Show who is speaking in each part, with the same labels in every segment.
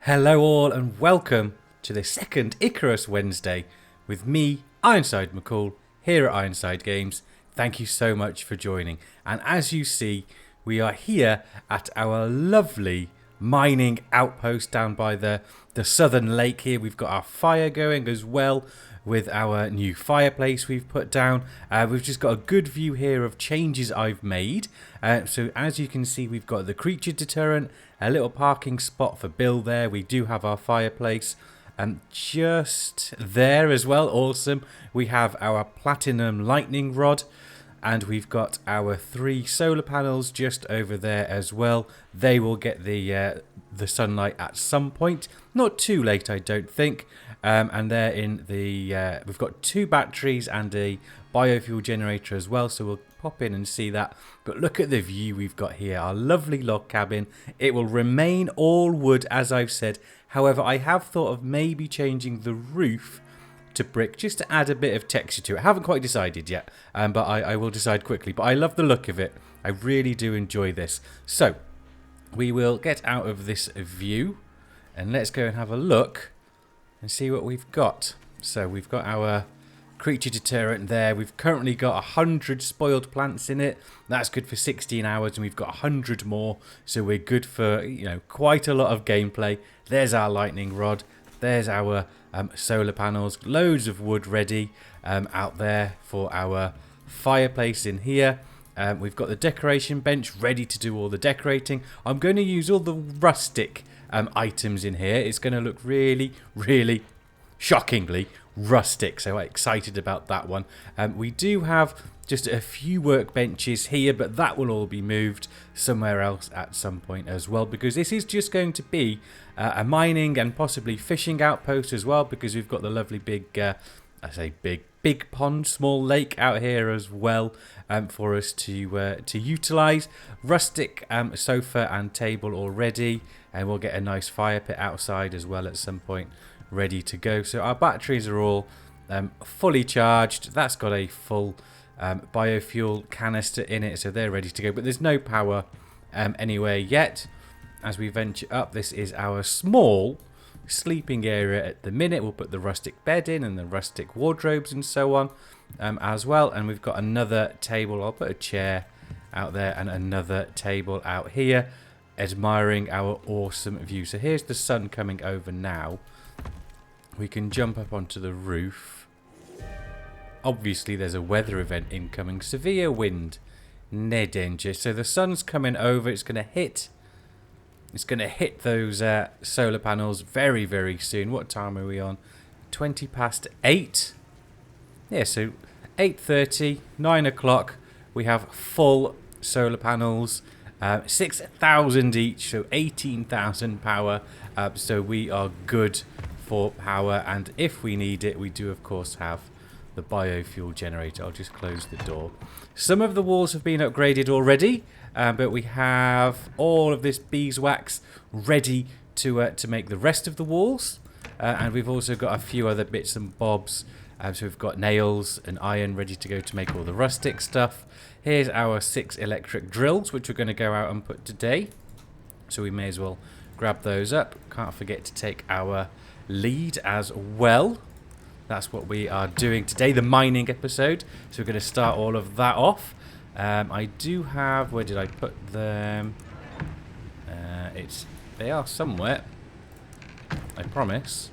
Speaker 1: Hello all and welcome to the second Icarus Wednesday with me, Ironside McCall, here at Ironside Games. Thank you so much for joining. And as you see, we are here at our lovely mining outpost down by the southern lake here. We've got our fire going as well with our new fireplace we've put down. We've just got a good view here of changes I've made. So as you can see, we've got the creature deterrent, a little parking spot for Bill there. We do have our fireplace just there as well. Awesome. We have our platinum lightning rod. And we've got our 3 solar panels just over there as well. They will get the sunlight at some point. Not too late, I don't think. And they're in the... we've got 2 batteries and a biofuel generator as well. So we'll pop in and see that. But look at the view we've got here. Our lovely log cabin. It will remain all wood, as I've said. However, I have thought of maybe changing the roof to brick just to add a bit of texture to it. I haven't quite decided yet, but I will decide quickly. But I love the look of it. I really do enjoy this. So we will get out of this view and let's go and have a look and see what we've got. So we've got our creature deterrent there. We've currently got 100 spoiled plants in it. That's good for 16 hours, and we've got 100 more, so we're good for, you know, quite a lot of gameplay. There's our lightning rod. There's our solar panels, loads of wood ready out there for our fireplace in here. We've got the decoration bench ready to do all the decorating. I'm going to use all the rustic items in here. It's going to look really, really shockingly rustic, so I'm excited about that one. We do have just a few workbenches here, but that will all be moved somewhere else at some point as well, because this is just going to be a mining and possibly fishing outpost as well, because we've got the lovely big, I say big pond, small lake out here as well for us to utilise. Rustic sofa and table already, and we'll get a nice fire pit outside as well at some point, ready to go. So our batteries are all fully charged. That's got a full biofuel canister in it, so they're ready to go, but there's no power anywhere yet. As we venture up, this is our small sleeping area at the minute. We'll put the rustic bed in and the rustic wardrobes and so on as well. And we've got another table. I'll put a chair out there and another table out here, admiring our awesome view. So here's the sun coming over now. We can jump up onto the roof. Obviously there's a weather event incoming. Severe wind, near danger. So the sun's coming over. It's going to hit those solar panels very, very soon. What time are we on? 20 past 8. Yeah, so 8:30, 9 o'clock. We have full solar panels. 6,000 each, so 18,000 power. So we are good for power. And if we need it, we do, of course, have the biofuel generator. I'll just close the door. Some of the walls have been upgraded already, but we have all of this beeswax ready to make the rest of the walls, and we've also got a few other bits and bobs. So we've got nails and iron ready to go to make all the rustic stuff. Here's our 6 electric drills, which we're going to go out and put today, so we may as well grab those up. Can't forget to take our lead as well. That's what we are doing today, the mining episode. So we're going to start all of that off. I do have... Where did I put them? They are somewhere. I promise.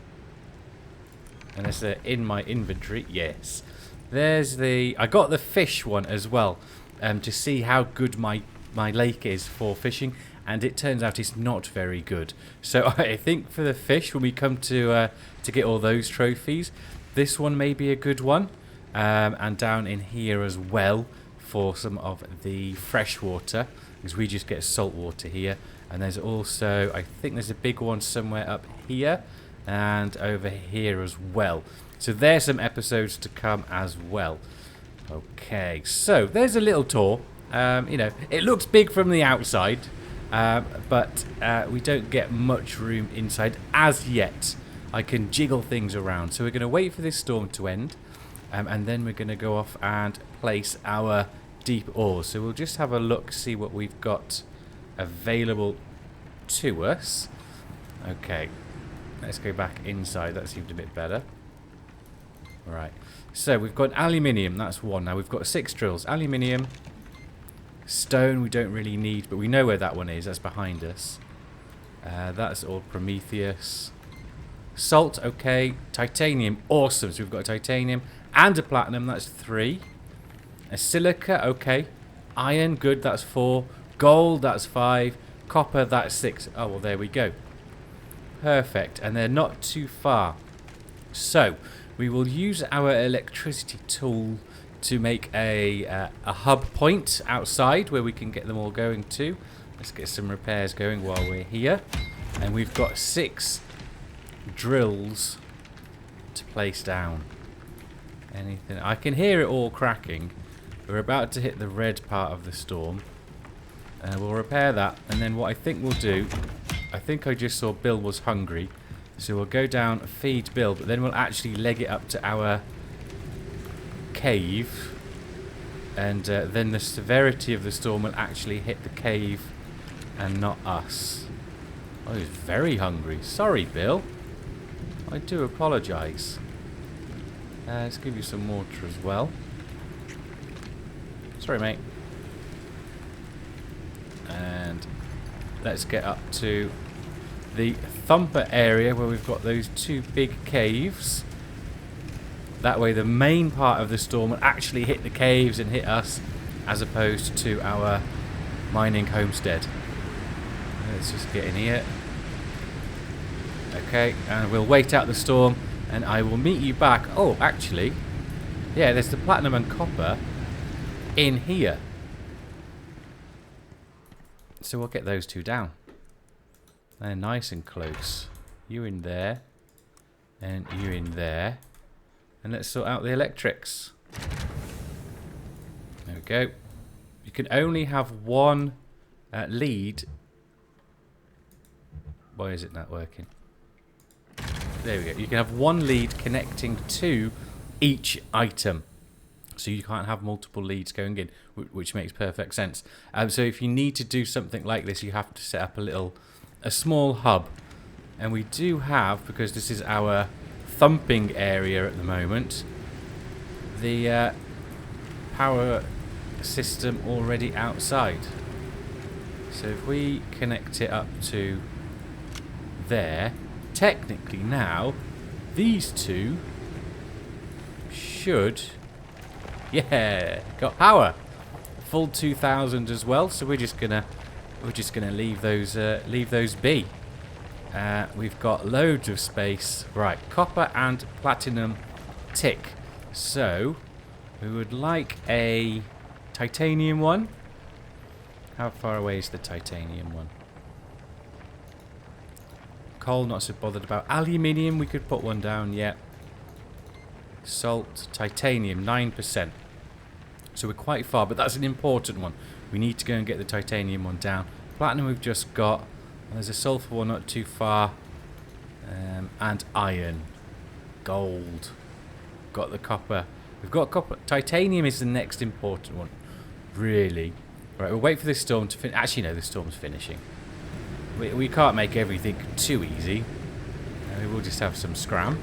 Speaker 1: Unless they're in my inventory. Yes. There's the... I got the fish one as well. To see how good my lake is for fishing. And it turns out it's not very good. So I think for the fish, when we come to get all those trophies, this one may be a good one. And down in here as well for some of the fresh water, because we just get salt water here. And there's also, I think there's a big one somewhere up here and over here as well. So there's some episodes to come as well. Okay, so there's a little tour. You know, it looks big from the outside, but we don't get much room inside as yet. I can jiggle things around. So we're going to wait for this storm to end, and then we're going to go off and place our deep ores. So we'll just have a look, see what we've got available to us. Okay. Let's go back inside. That seemed a bit better. Right. So we've got aluminium. That's one. Now we've got 6 drills. Aluminium. Stone we don't really need, but we know where that one is. That's behind us. That's all Prometheus. Salt, okay. Titanium, awesome. So we've got a titanium and a platinum. That's 3. A silica, okay. Iron, good. That's 4. Gold, that's 5. Copper, that's 6. Oh, well, there we go. Perfect. And they're not too far. So we will use our electricity tool to make a hub point outside where we can get them all going to. Let's get some repairs going while we're here. And we've got 6 drills to place down. Anything? I can hear it all cracking. We're about to hit the red part of the storm. We'll repair that. And then what I think we'll do, I think I just saw Bill was hungry. So we'll go down, feed Bill, but then we'll actually leg it up to our cave. And then the severity of the storm will actually hit the cave and not us. Oh, he's very hungry. Sorry, Bill. I do apologise. Let's give you some water as well. Sorry, mate. And let's get up to the Thumper area where we've got those 2 big caves. That way the main part of the storm will actually hit the caves and hit us, as opposed to our mining homestead. Let's just get in here. Okay, and we'll wait out the storm and I will meet you back. Oh, actually, yeah, there's the platinum and copper in here. So we'll get those 2 down. They're nice and close. You in there. And you in there. And let's sort out the electrics. There we go. You can only have 1 lead. Why is it not working? There we go. You can have 1 lead connecting to each item. So you can't have multiple leads going in, which makes perfect sense. So if you need to do something like this, you have to set up a small hub. And we do have, because this is our thumping area at the moment, the power system already outside. So if we connect it up to there, technically now these 2 should, yeah, got power, full 2000 as well. So we're just gonna leave those be. We've got loads of space. Right, copper and platinum tick. So we would like a titanium one. How far away is the titanium one? Coal, not so bothered about. Aluminium, we could put one down, yeah. Salt, titanium, 9%. So we're quite far, but that's an important one. We need to go and get the titanium one down. Platinum we've just got. There's a sulfur one not too far. And iron. Gold. Got the copper. We've got copper. Titanium is the next important one. Really. Right, we'll wait for this storm to finish. Actually, no, the storm's finishing. We can't make everything too easy. We will just have some scram.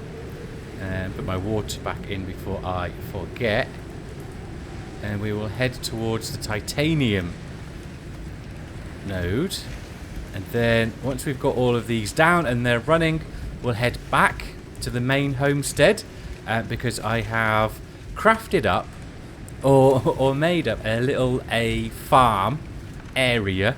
Speaker 1: And put my water back in before I forget. And we will head towards the titanium node. And then once we've got all of these down and they're running, we'll head back to the main homestead. Because I have crafted up or made up a farm area.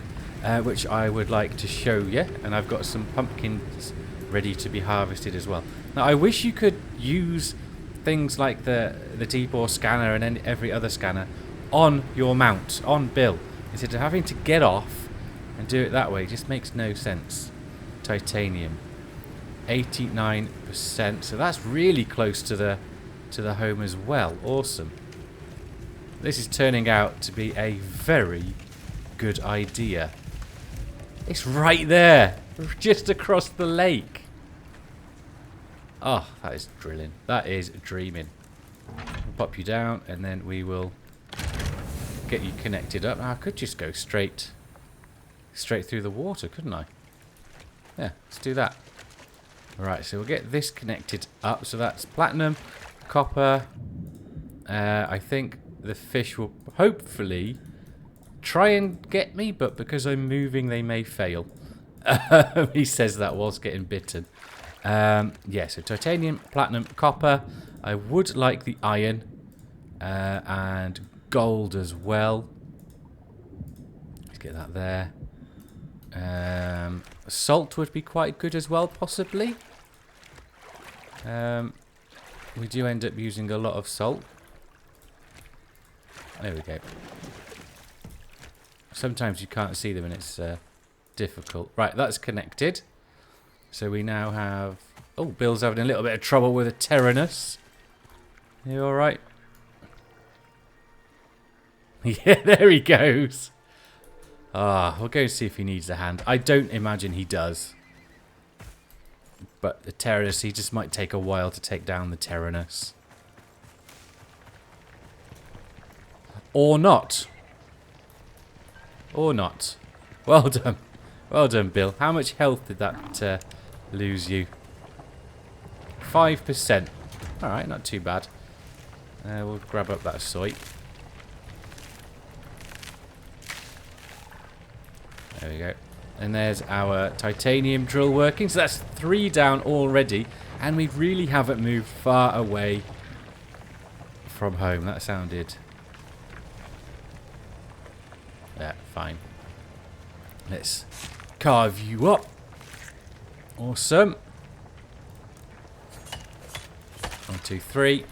Speaker 1: Which I would like to show you. And I've got some pumpkins ready to be harvested as well. Now I wish you could use things like the T-Bore scanner and every other scanner on your mount, on Bill, instead of having to get off and do it that way. It just makes no sense. Titanium, 89%. So that's really close to the home as well. Awesome. This is turning out to be a very good idea. It's right there, just across the lake. Oh, that is drilling. That is dreaming. We'll pop you down, and then we will get you connected up. Now, I could just go straight through the water, couldn't I? Yeah, let's do that. Right, so we'll get this connected up. So that's platinum, copper. I think the fish will hopefully try and get me, but because I'm moving, they may fail. He says that whilst getting bitten. Yeah, so titanium, platinum, copper. I would like the iron and gold as well. Let's get that there. Salt would be quite good as well, possibly. We do end up using a lot of salt. There we go. Sometimes you can't see them and it's difficult. Right, that's connected. So we now have... Oh, Bill's having a little bit of trouble with a Tyrannus. You alright? Yeah, there he goes. Ah, we'll go and see if he needs a hand. I don't imagine he does. But the Tyrannus, he just might take a while to take down the Tyrannus. Or not. Or not. Well done. Well done, Bill. How much health did that lose you? 5%. Alright, not too bad. We'll grab up that soy. There we go. And there's our titanium drill working. So that's 3 down already. And we really haven't moved far away from home. That sounded... Yeah, fine. Let's carve you up. Awesome. 1, 2, 3.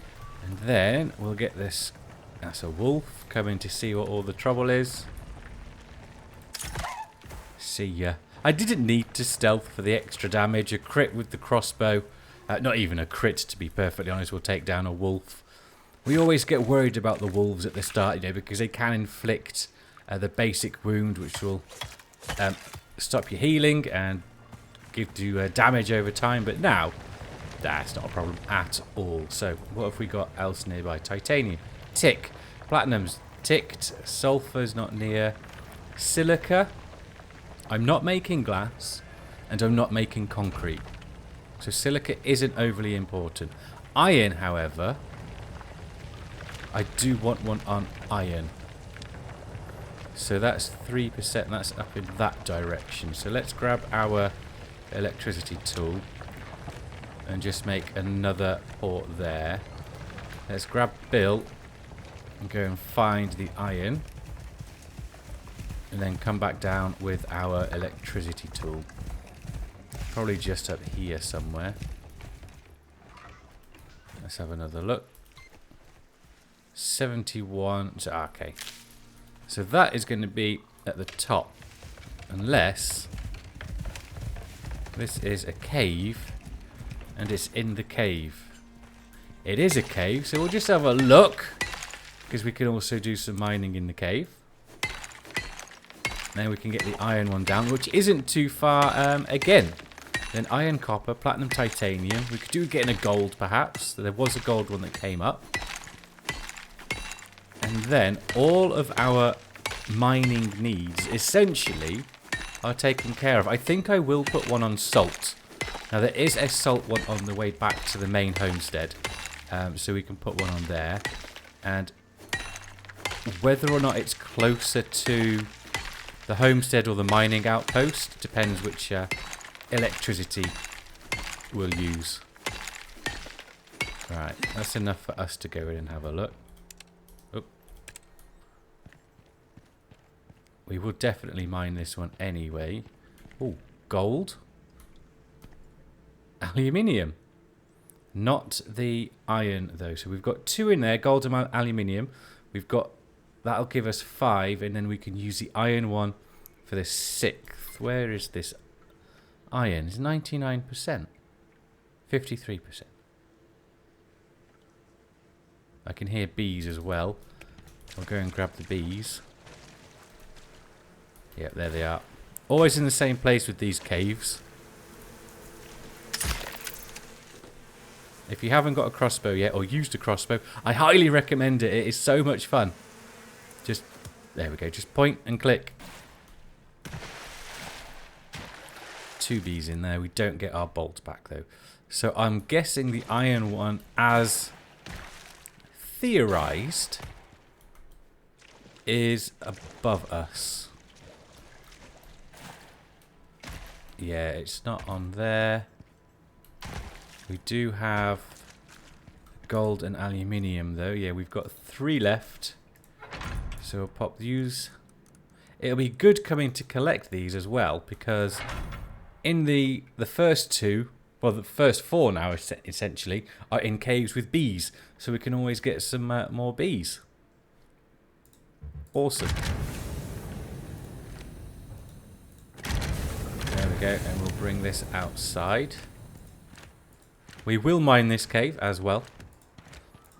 Speaker 1: And then we'll get this. That's a wolf coming to see what all the trouble is. See ya. I didn't need to stealth for the extra damage. A crit with the crossbow. Not even a crit, to be perfectly honest, will take down a wolf. We always get worried about the wolves at the start, you know, because they can inflict the basic wound, which will stop your healing and give you damage over time. But now, that's not a problem at all. So, what have we got else nearby? Titanium. Tick. Platinum's ticked. Sulfur's not near. Silica. I'm not making glass, and I'm not making concrete. So silica isn't overly important. Iron, however, I do want one on iron. So that's 3%. That's up in that direction. So let's grab our electricity tool and just make another port there. Let's grab Bill and go and find the iron. And then come back down with our electricity tool. Probably just up here somewhere. Let's have another look. 71. So, okay. So that is going to be at the top. Unless this is a cave. And it's in the cave. It is a cave. So we'll just have a look. Because we can also do some mining in the cave. Then we can get the iron one down, which isn't too far again. Then iron, copper, platinum, titanium. We could do getting a gold, perhaps. There was a gold one that came up. And then all of our mining needs, essentially, are taken care of. I think I will put one on salt. Now, there is a salt one on the way back to the main homestead. So we can put one on there. And whether or not it's closer to the homestead or the mining outpost depends which electricity we'll use. Right, that's enough for us to go in and have a look. Oop. We will definitely mine this one anyway. Oh, gold. Aluminium. Not the iron though. So we've got 2 in there, gold and aluminium. We've got... That'll give us 5, and then we can use the iron one for the 6th. Where is this iron? It's 99%. 53%. I can hear bees as well. I'll go and grab the bees. Yep, there they are. Always in the same place with these caves. If you haven't got a crossbow yet, or used a crossbow, I highly recommend it. It is so much fun. Just, there we go, just point and click. 2 bees in there. We don't get our bolt back though. So I'm guessing the iron one, as theorized, is above us. Yeah, it's not on there. We do have gold and aluminium though. Yeah, we've got 3 left. So we'll pop these. It'll be good coming to collect these as well, because in the first 2, well, the first 4 now essentially are in caves with bees, so we can always get some more bees. Awesome. There we go, and we'll bring this outside. We will mine this cave as well,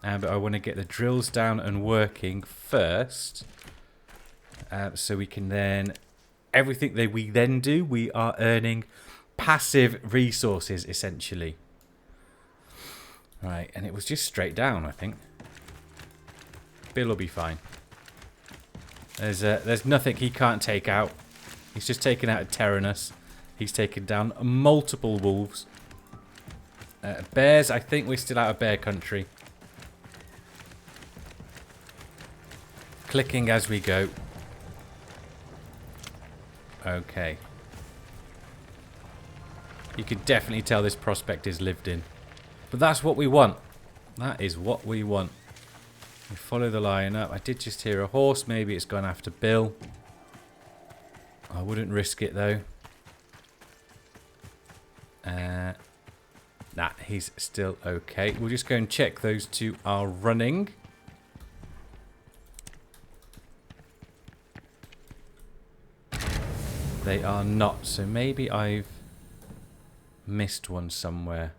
Speaker 1: but I want to get the drills down and working first, so we can then, everything that we then do, we are earning passive resources essentially. Right, and it was just straight down, I think. Bill will be fine. There's nothing he can't take out. He's just taken out a Tyrannus. He's taken down multiple wolves. Bears, I think we're still out of bear country. Clicking as we go. Okay. You can definitely tell this prospect is lived in. But that's what we want. That is what we want. We follow the line up. I did just hear a horse. Maybe it's gone after Bill. I wouldn't risk it though. Nah, he's still okay. We'll just go and check those 2 are running. They are not. So maybe I've missed one somewhere.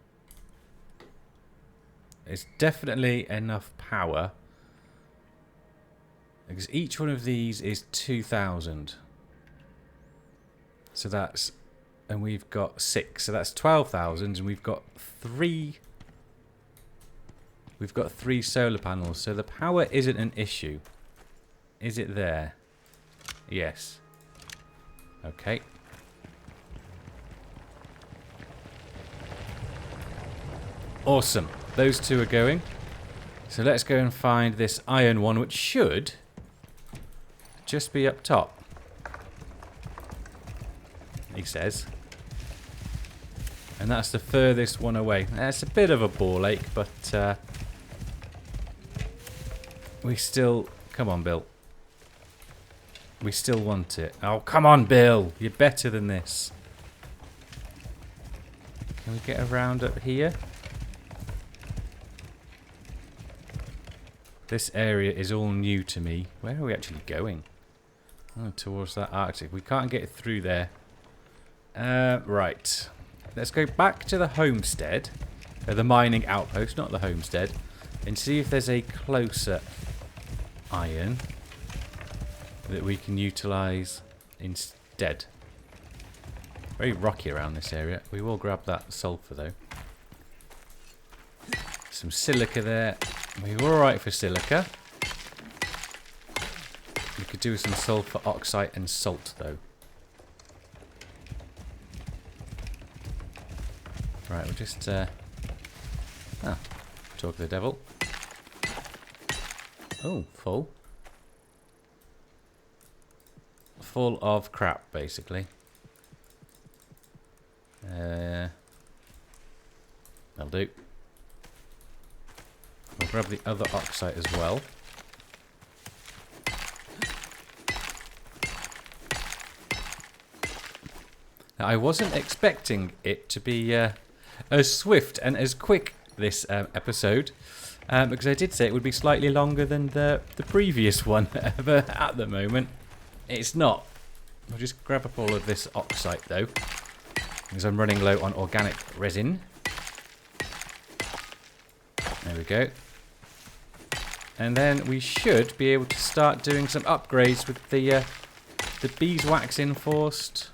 Speaker 1: It's definitely enough power, because each one of these is 2,000. So that's, and we've got 6, so that's 12,000, and we've got 3. We've got 3 solar panels, so the power isn't an issue. Is it there? Yes. Okay. Awesome. Those 2 are going. So let's go and find this iron one, which should just be up top. He says. And that's the furthest one away. It's a bit of a ball ache, but we still... Come on, Bill. We still want it. Oh, come on, Bill. You're better than this. Can we get around up here? This area is all new to me. Where are we actually going? Oh, towards that Arctic. We can't get through there. Right. Let's go back to the Homestead. The mining outpost, not the Homestead. And see if there's a closer iron that we can utilise instead. Very rocky around this area. We will grab that sulphur though. Some silica there. We're alright for silica. We could do with some sulphur oxide and salt though. Right, we'll just talk to the devil. Oh, full. Full of crap, basically. That'll do. We'll grab the other oxide as well. Now, I wasn't expecting it to be as swift and as quick this episode, because I did say it would be slightly longer than the previous one, but at the moment it's not. I'll just grab up all of this oxide though, because I'm running low on organic resin. There we go. And then we should be able to start doing some upgrades with the beeswax enforced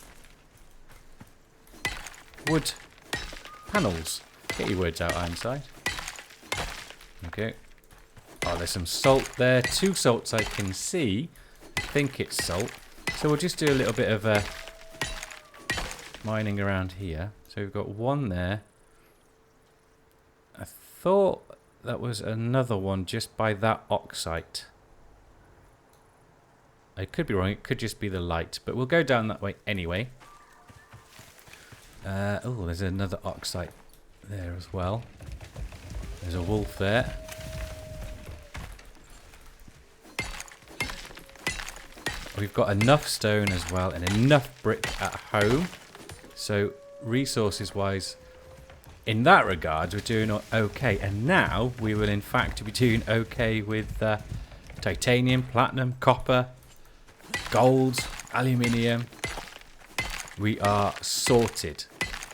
Speaker 1: wood panels. Get your words out, Ironside. Okay. Oh, there's some salt there. 2 salts I can see. I think it's salt. So we'll just do a little bit of mining around here. So we've got one there. I thought that was another one just by that oxite. I could be wrong. It could just be the light. But we'll go down that way anyway. Oh, there's another oxite there as well. There's a wolf there. We've got enough stone as well and enough brick at home. So resources wise, in that regard, we're doing okay. And now we will in fact be doing okay with titanium, platinum, copper, gold, aluminium. We are sorted.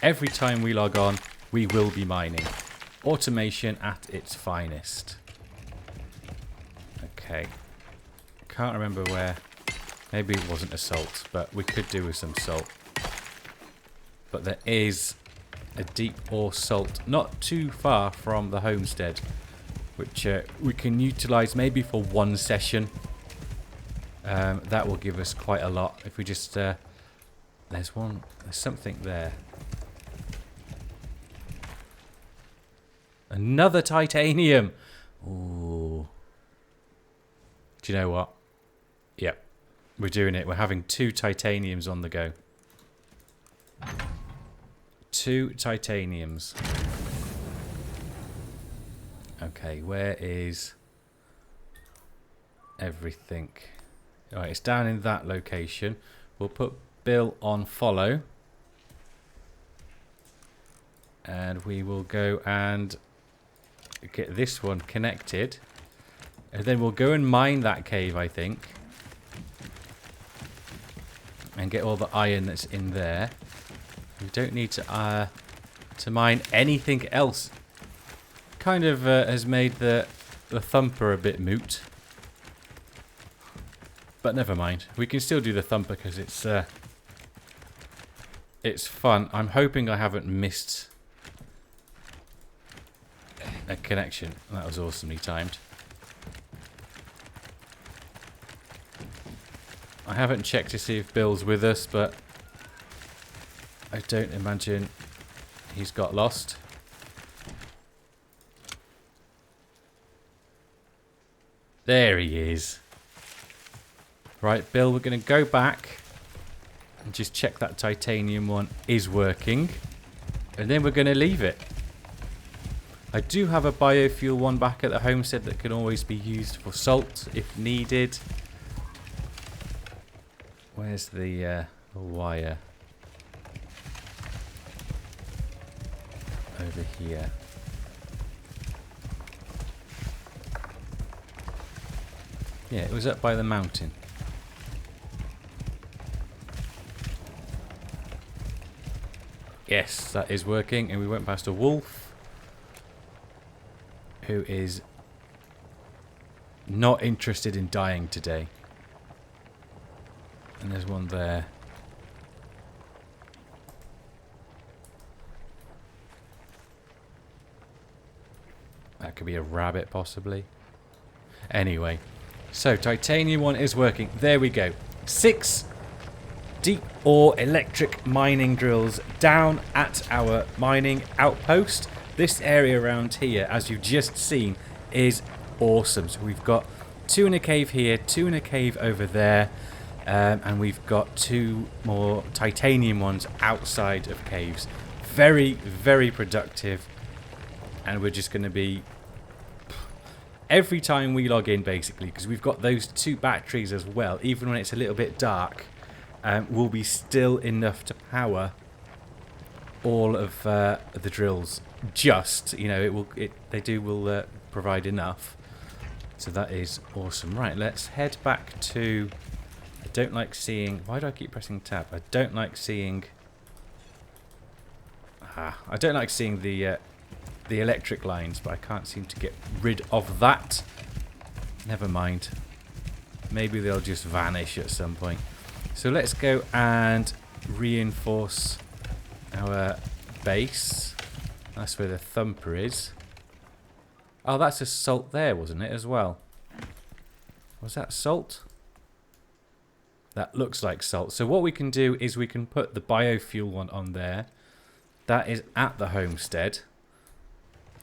Speaker 1: Every time we log on, we will be mining. Automation at its finest. Okay. Can't remember where. Maybe it wasn't a salt, but we could do with some salt. But there is a deep ore salt not too far from the homestead, which we can utilize maybe for one session. That will give us quite a lot. If we just... there's something there. Another titanium! Ooh. Do you know what? Yep. We're doing it. We're having 2 titaniums on the go. 2 titaniums. Okay, where is everything? Alright, it's down in that location. We'll put Bill on follow. And we will go and get this one connected. And then we'll go and mine that cave, I think. And get all the iron that's in there. We don't need to mine anything else. Kind of has made the thumper a bit moot. But never mind. We can still do the thumper because it's fun. I'm hoping I haven't missed a connection. That was awesomely timed. I haven't checked to see if Bill's with us, but I don't imagine he's got lost. There he is. Right, Bill, we're going to go back and just check that titanium one is working. And then we're going to leave it. I do have a biofuel one back at the homestead that can always be used for salt if needed. Where's the wire? Over here. Yeah, it was up by the mountain. Yes, that is working. And we went past a wolf who is not interested in dying today. And there's one there. That could be a rabbit, possibly. Anyway. So, titanium one is working. There we go. 6 deep ore electric mining drills down at our mining outpost. This area around here, as you've just seen, is awesome. So we've got 2 in a cave here, 2 in a cave over there. And we've got 2 more titanium ones outside of caves. Very, very productive. And we're just going to be... every time we log in, basically, because we've got those 2 batteries as well, even when it's a little bit dark, will be still enough to power all of the drills. Just, you know, they will provide enough. So that is awesome. Right, let's head back to... I don't like seeing... why do I keep pressing tab? I don't like seeing... I don't like seeing the electric lines, but I can't seem to get rid of that. Never mind. Maybe they'll just vanish at some point. So let's go and reinforce our base. That's where the thumper is. Oh, that's a salt there, wasn't it, as well? Was that salt? that looks like salt. So what we can do is we can put the biofuel one on there. That is at the homestead.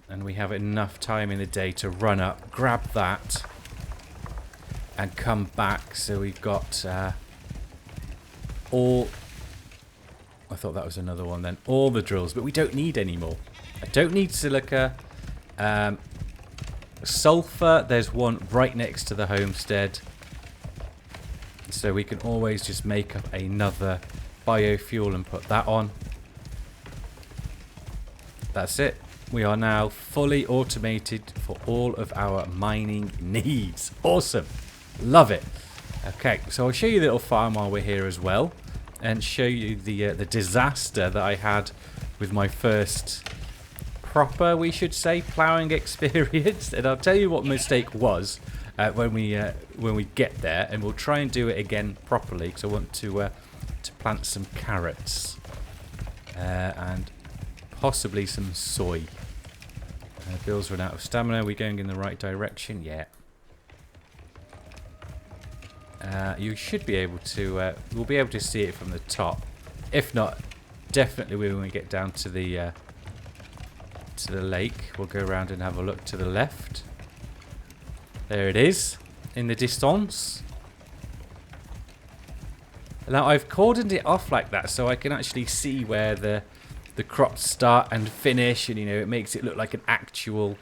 Speaker 1: And we have enough time in the day to run up, grab that, and come back. So we've got all... I thought that was another one then. All the drills, but we don't need any more. I don't need silica. Sulfur, there's one right next to the homestead. So we can always just make up another biofuel and put that on. That's it. We are now fully automated for all of our mining needs. Awesome. Love it. Okay, so I'll show you the little farm while we're here as well. And show you the disaster that I had with my first proper, we should say, ploughing experience. And I'll tell you what mistake was when we get there. And we'll try and do it again properly. Because I want to plant some carrots. And possibly some soy. Bill's run out of stamina. Are we going in the right direction? Yeah. You should be able to... we'll be able to see it from the top. If not, definitely when we get down to the lake, we'll go around and have a look to the left. There it is, in the distance. Now, I've cordoned it off like that so I can actually see where the crops start and finish. And, you know, it makes it look like an actual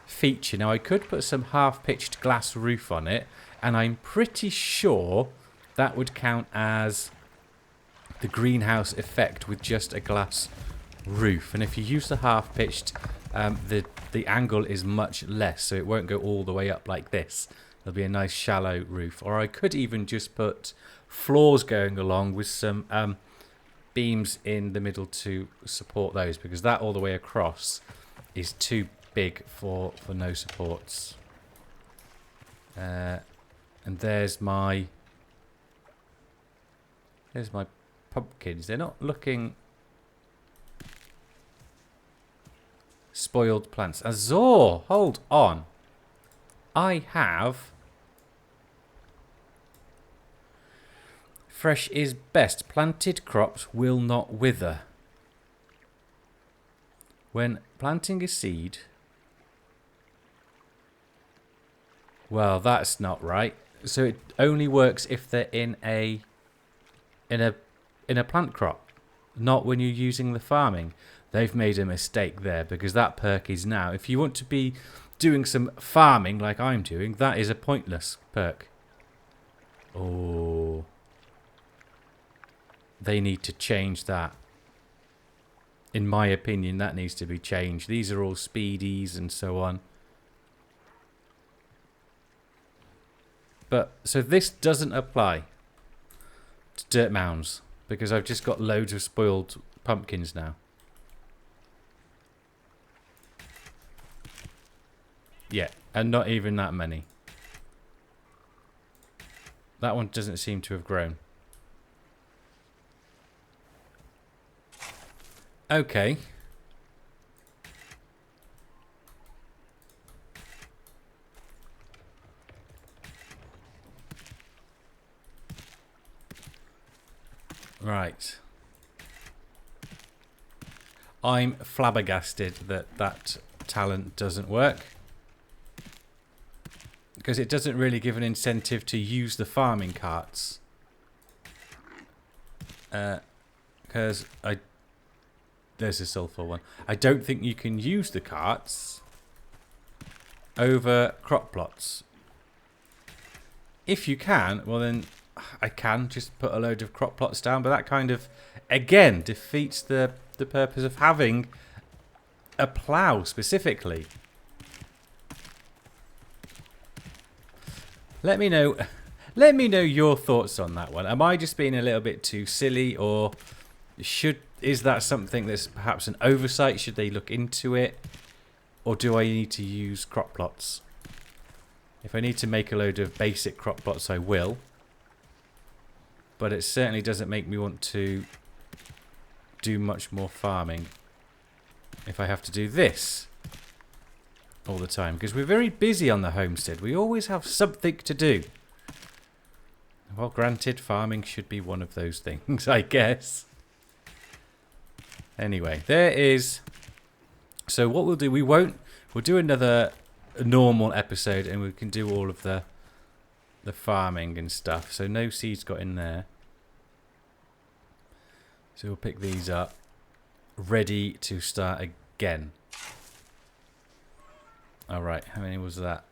Speaker 1: feature. Now, I could put some half-pitched glass roof on it. And I'm pretty sure that would count as the greenhouse effect with just a glass roof. And if you use the half-pitched, the angle is much less, so it won't go all the way up like this. There'll be a nice shallow roof. Or I could even just put floors going along with some beams in the middle to support those, because that all the way across is too big for no supports. And there's my pumpkins. They're not looking spoiled plants. Azor, hold on. I have fresh is best. Planted crops will not wither. When planting a seed. Well, that's not right. So it only works if they're in a plant crop, not when you're using the farming. They've made a mistake there, because that perk is now, if you want to be doing some farming like I'm doing, that is a pointless perk. Oh, they need to change that. In my opinion, that needs to be changed. These are all speedies and so on. But, so this doesn't apply to dirt mounds, because I've just got loads of spoiled pumpkins now. Yeah, and not even that many. That one doesn't seem to have grown. Okay. Right. I'm flabbergasted that talent doesn't work. Because it doesn't really give an incentive to use the farming carts. Because there's a sulfur one. I don't think you can use the carts over crop plots. If you can, well then I can just put a load of crop plots down, but that kind of, again, defeats the purpose of having a plough specifically. Let me know your thoughts on that one. Am I just being a little bit too silly, or is that something that's perhaps an oversight? Should they look into it? Or do I need to use crop plots? If I need to make a load of basic crop plots, I will. But it certainly doesn't make me want to do much more farming if I have to do this all the time. Because we're very busy on the homestead. We always have something to do. If Well, granted, farming should be one of those things, I guess. Anyway, there is... So what we'll do, we'll do another normal episode and we can do all of the farming and stuff. So no seeds got in there. So we'll pick these up. Ready to start again. Alright, how many was that?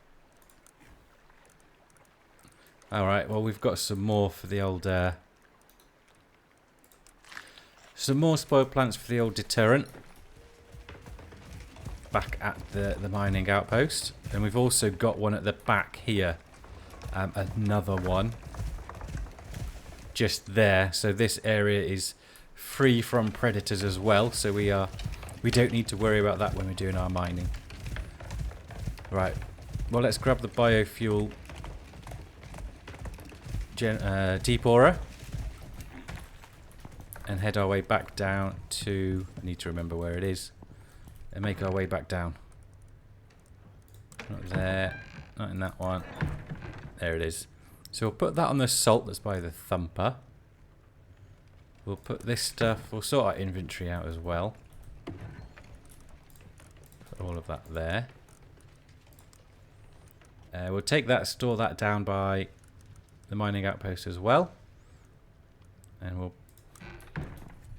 Speaker 1: Alright, well we've got some more for the old... some more spoiled plants for the old deterrent. Back at the mining outpost. And we've also got one at the back here. Another one. Just there. So this area is free from predators as well. So we don't need to worry about that when we're doing our mining. Right. Well, let's grab the biofuel deep aura. And head our way back down to... I need to remember where it is. And make our way back down. Not there. Not in that one. There it is. So we'll put that on the salt that's by the thumper. We'll put this stuff... We'll sort our inventory out as well. Put all of that there. We'll take that, store that down by the mining outpost as well. And we'll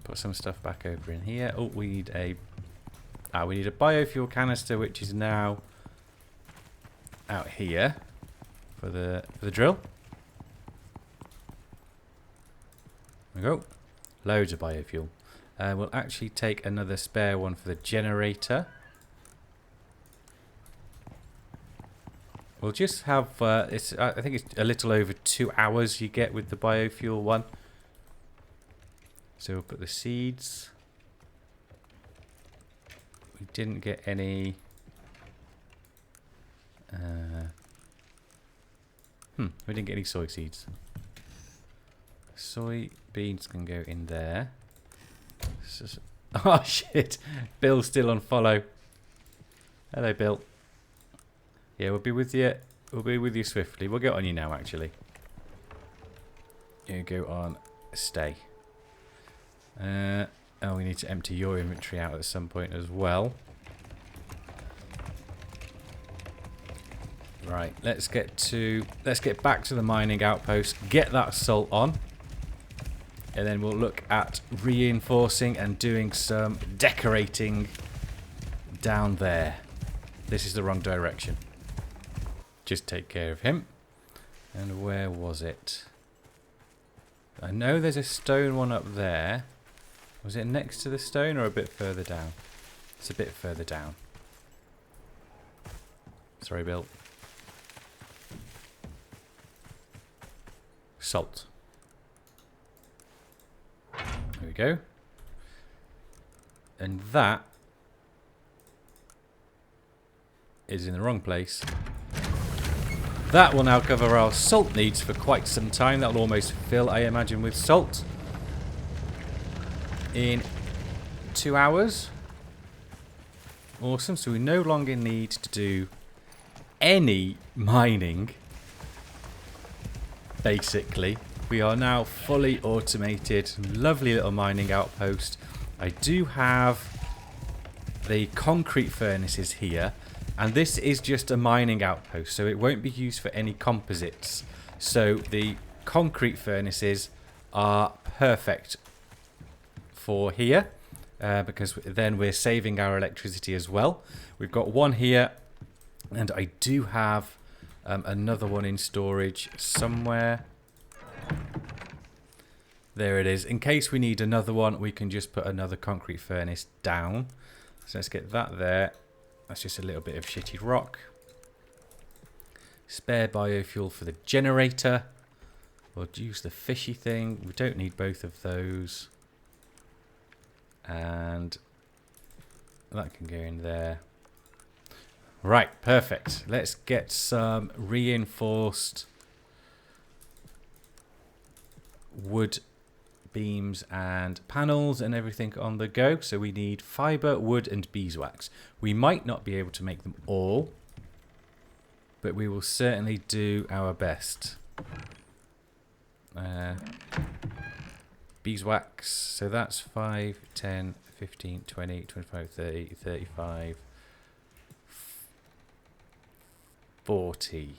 Speaker 1: put some stuff back over in here. Oh, we need a biofuel canister, which is now out here for the drill. There we go. Loads of biofuel. We'll actually take another spare one for the generator. We'll just have I think it's a little over 2 hours you get with the biofuel one. So we'll put the seeds. We didn't get any... we didn't get any soy seeds. Soybeans can go in there. Oh shit! Bill's still on follow. Hello, Bill. Yeah, we'll be with you. We'll be with you swiftly. We'll get on you now, actually. You go on. Stay. Oh, we need to empty your inventory out at some point as well. Right, let's get back to the mining outpost, get that salt on, and then we'll look at reinforcing and doing some decorating down there. This is the wrong direction. Just take care of him. And where was it? I know there's a stone one up there. Was it next to the stone or a bit further down? It's a bit further down. Sorry, Bill. Salt. There we go. And that is in the wrong place. That will now cover our salt needs for quite some time. That will almost fill, I imagine, with salt. In 2 hours. Awesome. So we no longer need to do any mining. Basically. We are now fully automated. Lovely little mining outpost. I do have the concrete furnaces here. And this is just a mining outpost. So it won't be used for any composites. So the concrete furnaces are perfect for here, because then we're saving our electricity as well. We've got one here, and I do have another one in storage somewhere. There it is. In case we need another one, we can just put another concrete furnace down. So let's get that there. That's just a little bit of shitty rock. Spare biofuel for the generator. We'll use the fishy thing. We don't need both of those. And that can go in there. Right, perfect. Let's get some reinforced wood beams and panels and everything on the go. So we need fibre, wood and beeswax. We might not be able to make them all, but we will certainly do our best. Beeswax. So that's 5, 10, 15, 20, 25, 30, 35, 40.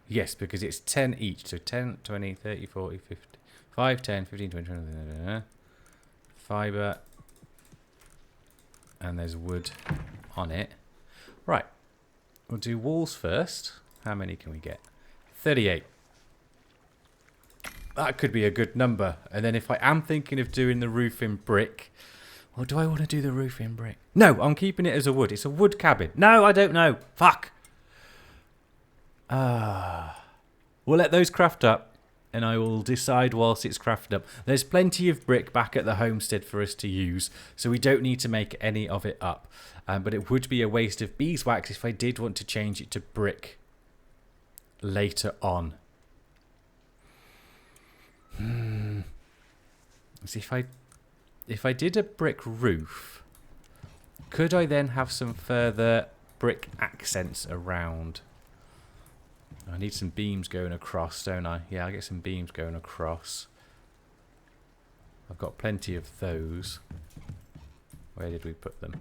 Speaker 1: Yes, because it's 10 each. So 10, 20, 30, 40, 50. 5, 10, 15, 20, 20. Fibre. And there's wood on it. Right. We'll do walls first. How many can we get? 38. That could be a good number. And then if I am thinking of doing the roof in brick... Or do I want to do the roof in brick? No, I'm keeping it as a wood. It's a wood cabin. No, I don't know. Fuck. We'll let those craft up, and I will decide whilst it's crafted up. There's plenty of brick back at the homestead for us to use, so we don't need to make any of it up. But it would be a waste of beeswax if I did want to change it to brick later on. So if I did a brick roof, could I then have some further brick accents around? I need some beams going across, don't I? Yeah, I get some beams going across. I've got plenty of those. Where did we put them?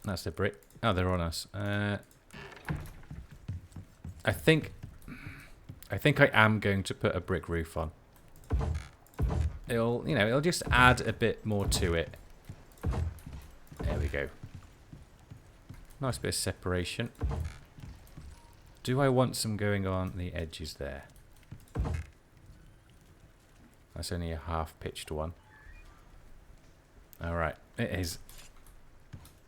Speaker 1: That's the brick. Oh, they're on us. I think I am going to put a brick roof on. It'll just add a bit more to it. There we go. Nice bit of separation. Do I want some going on the edges there? That's only a half-pitched one. Alright, it is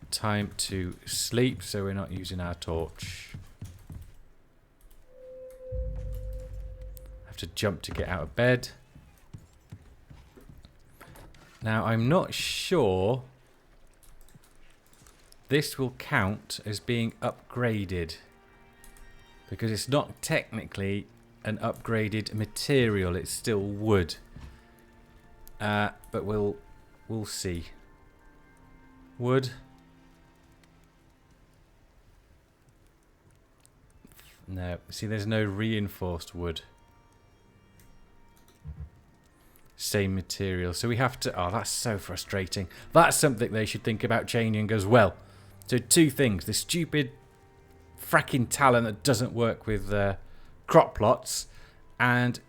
Speaker 1: time to sleep, so we're not using our torch. Have to jump to get out of bed. Now, I'm not sure this will count as being upgraded, because it's not technically an upgraded material, it's still wood. But we'll see. Wood. No, see, there's no reinforced wood. Same material, so we have to... Oh, that's so frustrating. That's something they should think about changing as well. So two things: the stupid fracking talent that doesn't work with crop plots, and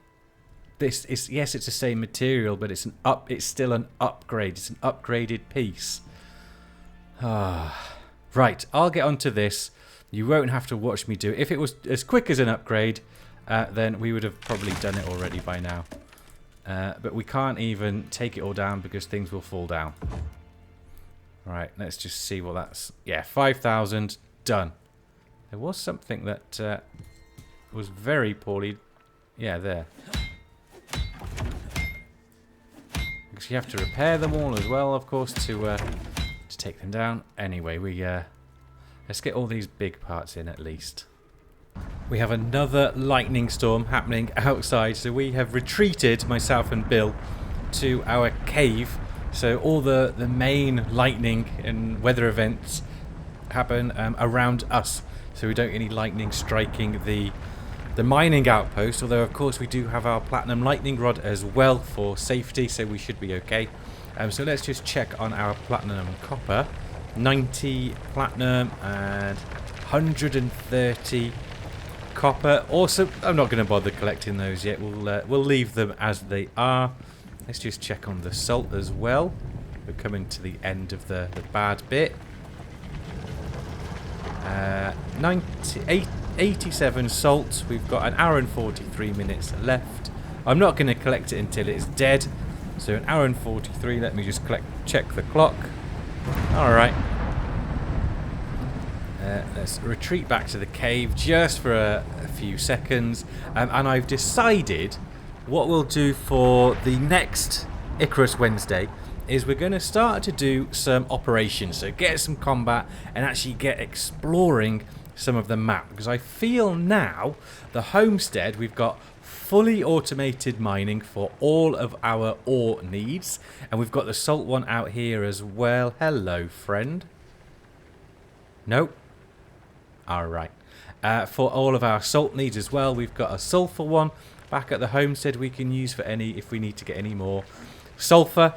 Speaker 1: this is, yes, it's the same material, but it's still an upgrade. It's an upgraded piece. Right, I'll get onto this. You won't have to watch me do it. If it was as quick as an upgrade, then we would have probably done it already by now. But we can't even take it all down because things will fall down. Right, let's just see what that's... Yeah, 5,000, done. There was something that was very poorly... Yeah, there. Because you have to repair them all as well, of course, to take them down. Anyway, let's get all these big parts in at least. We have another lightning storm happening outside, so we have retreated, myself and Bill, to our cave. So all the main lightning and weather events happen around us, so we don't get any lightning striking the mining outpost, although of course we do have our platinum lightning rod as well for safety, so we should be okay. So let's just check on our platinum and copper. 90 platinum and 130 copper. Also, I'm not going to bother collecting those yet. We'll leave them as they are. Let's just check on the salt as well. We're coming to the end of the bad bit. 87 salt. We've got an hour and 43 minutes left. I'm not going to collect it until it's dead. So an hour and 43. Let me just check the clock. Alright. Let's retreat back to the cave just for a few seconds. And I've decided what we'll do for the next Icarus Wednesday is we're going to start to do some operations. So get some combat and actually get exploring some of the map. Because I feel now the homestead, we've got fully automated mining for all of our ore needs. And we've got the salt one out here as well. Hello, friend. Nope. Alright. For all of our salt needs as well, we've got a sulfur one back at the homestead we can use for any, if we need to get any more sulfur.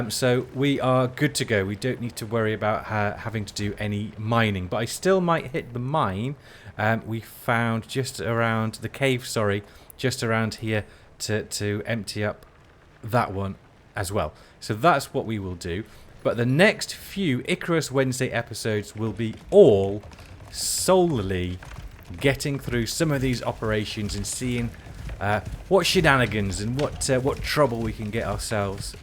Speaker 1: So we are good to go. We don't need to worry about having to do any mining, but I still might hit the mine we found just around the cave, just around here to empty up that one as well. So that's what we will do. But the next few Icarus Wednesday episodes will be all solely getting through some of these operations and seeing what shenanigans and what trouble we can get ourselves.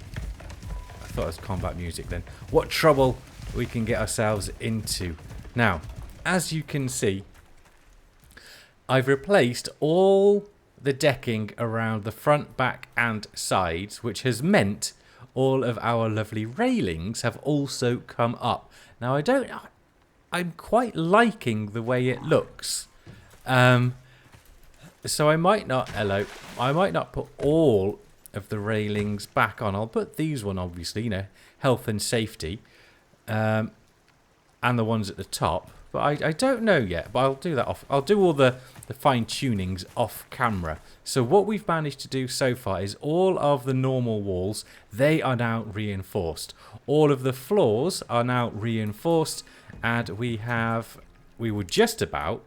Speaker 1: I thought it was combat music then. What trouble we can get ourselves into. Now, as you can see, I've replaced all the decking around the front, back and sides, which has meant all of our lovely railings have also come up. Now I'm quite liking the way it looks. So I might not put all of the railings back on. I'll put these one, obviously, health and safety, and the ones at the top. But I don't know yet, but I'll do that off. I'll do all the fine tunings off camera. So what we've managed to do so far is all of the normal walls, they are now reinforced. All of the floors are now reinforced, and we were just about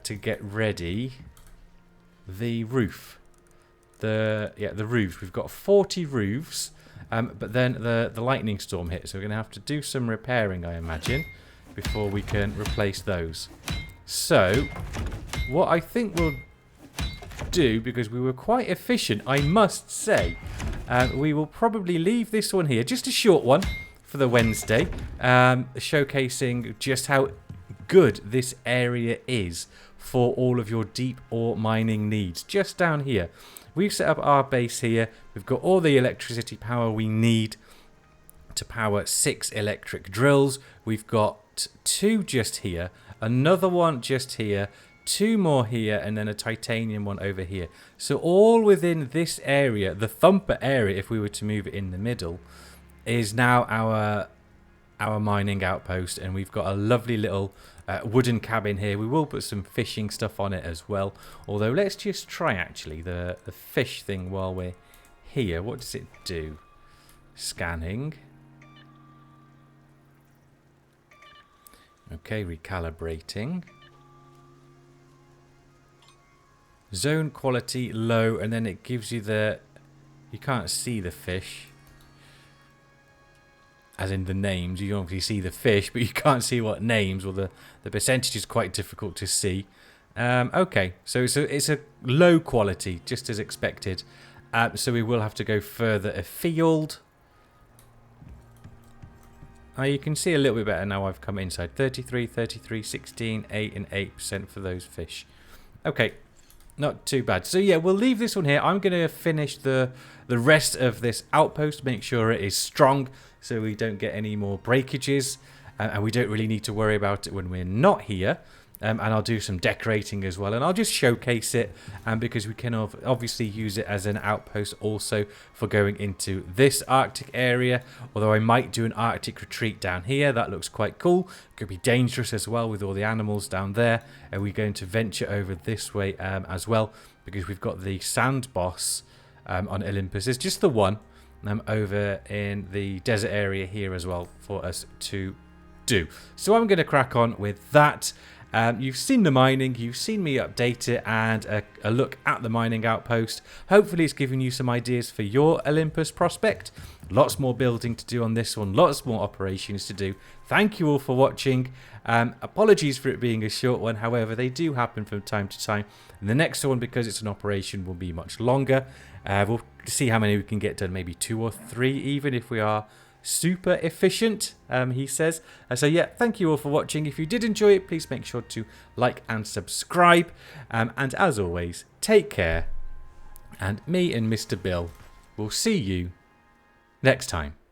Speaker 1: to get ready the roof. The roofs. We've got 40 roofs, but then the lightning storm hit, so we're going to have to do some repairing, I imagine, before we can replace those. So what I think we'll do, because we were quite efficient, I must say, we will probably leave this one here, just a short one for the Wednesday, showcasing just how good this area is for all of your deep ore mining needs. Just down here, we've set up our base here. We've got all the electricity power we need to power 6 electric drills. We've got 2 just here, another one just here, 2 more here, and then a titanium one over here. So all within this area, the thumper area, if we were to move it in the middle, is now our mining outpost, and we've got a lovely little wooden cabin here. We will put some fishing stuff on it as well, although let's just try actually the fish thing while we're here. What does it do? Scanning. Okay, recalibrating. Zone quality low, and then it gives you you can't see the fish, as in the names. You obviously see the fish, but you can't see what names, or the percentage is quite difficult to see. Okay, so it's a low quality, just as expected. So we will have to go further afield. You can see a little bit better now I've come inside. 33, 33, 16, 8 and 8% for those fish. Okay, not too bad. So yeah, we'll leave this one here. I'm going to finish the rest of this outpost, make sure it is strong so we don't get any more breakages, and we don't really need to worry about it when we're not here. And I'll do some decorating as well, and I'll just showcase it, because we can obviously use it as an outpost also for going into this Arctic area, although I might do an Arctic retreat down here. That looks quite cool. Could be dangerous as well with all the animals down there, and we're going to venture over this way as well, because we've got the sand boss on Olympus. It's just the one over in the desert area here as well for us to do. So I'm going to crack on with that. You've seen the mining, you've seen me update it, and a look at the mining outpost. Hopefully it's given you some ideas for your Olympus prospect. Lots more building to do on this one, lots more operations to do. Thank you all for watching. Apologies for it being a short one, however they do happen from time to time. And the next one, because it's an operation, will be much longer. We'll see how many we can get done, maybe 2 or 3 even, if we are super efficient, he says. So yeah, thank you all for watching. If you did enjoy it, please make sure to like and subscribe, and as always, take care, and me and Mr. Bill will see you next time.